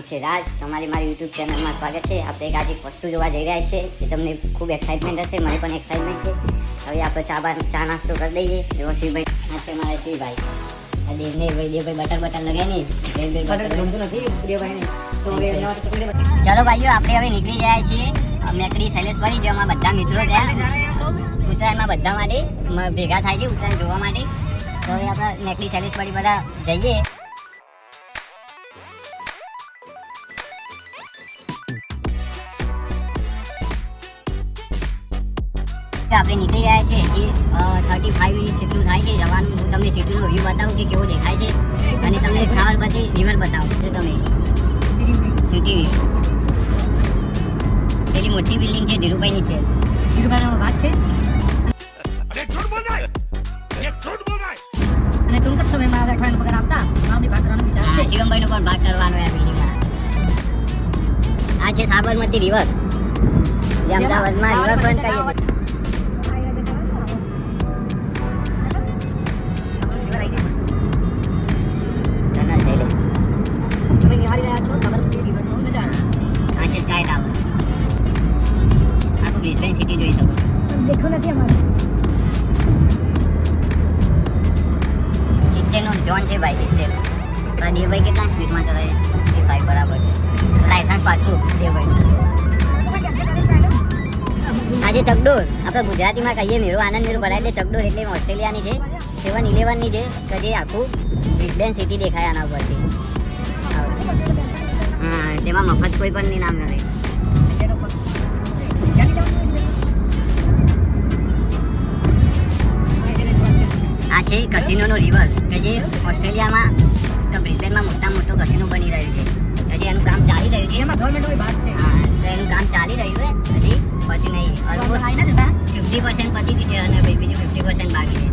છે રાજ. તમારી મારી યુટ્યુબ ચેનલમાં સ્વાગત છે. આપણે એક આજે એક વસ્તુ જોવા જઈ રહ્યા છે એ તમને ખૂબ એક્સાઇટમેન્ટ હશે, મને પણ એક્સાઇટમેન્ટ છે. હવે આપણે ચા નાસ્તો કરી દઈએ. જો શિવભાઈ આ છે મારા શિવભાઈ. આ દેવભાઈ બટર લગે નહીં, ગમતું નથી દેવભાઈને. તો ચલો ભાઈઓ, આપણે હવે નીકળી ગયા છીએ મેકડી શૈલેષભાઈ, જેમાં બધા મિત્રો ત્યાં ઉત્તરાયણમાં બધા માટે ભેગા થાય છે ઉત્તરાયણ જોવા માટે. તો હવે આપણે મેકડી શૈલેષભાઈ બધા જઈએ. આપણે નીકળી ગયા છે. હજી 35 મિનિટ જેટલું થાય છે જવાનું. હું તમને સિટીનો વ્યૂ બતાવું કે કેવો દેખાય છે, અને તમને સાબરમતી રિવર બતાવું તો તમે સિટી પેલી મોટી બિલ્ડિંગ છે ધીરુભાઈની છે. ધીરુભાઈનો ભાગ છે અને ટૂંક જ સમયમાં અઠવાડિયાનો પગાર આપતા મામની ભાગ કરવાનો વિચાર છે. શિવમભાઈનો પણ ભાગ કરવાનો આ બિલ્ડિંગમાં. આ છે સાબરમતી રિવર, જે અમદાવાદમાં રિવરફ્રન્ટ કહીએ છીએ. સિટી જોઈ શકો દેખો નથી અમારે 70 નો ઝોન છે ભાઈ. 70 દેવભાઈ કેટલા સ્પીડમાં ચલાવે એ ભાઈ બરાબર છે. લાયસન્સ પાછું દેવભાઈ. આજે ચકડોળ આપણે ગુજરાતીમાં કહીએ મેળો, આનંદ મેળો ભરાય એટલે ચકડોળ એટલે ઓસ્ટ્રેલિયાની છે 7-11ની છે કે જે આખું બ્રિસ્બેન સિટી દેખાય આના ઉપરથી. હા, તેમાં મફત કોઈ પણ નહીં નામ નથી. આ છે કસિનોનો રિવર કે જે ઓસ્ટ્રેલિયામાં તો બ્રિસ્બેનમાં મોટો કસિનો બની રહ્યું છે. હજી એનું કામ ચાલી રહ્યું છે. એમાં ગવર્મેન્ટનો ભાગ છે. હા, તો એનું કામ ચાલી રહ્યું છે. હજી પછી નહીં, ઓલમોસ્ટ 50% પતી ગયું છે અને બીજું 50% બાકી છે.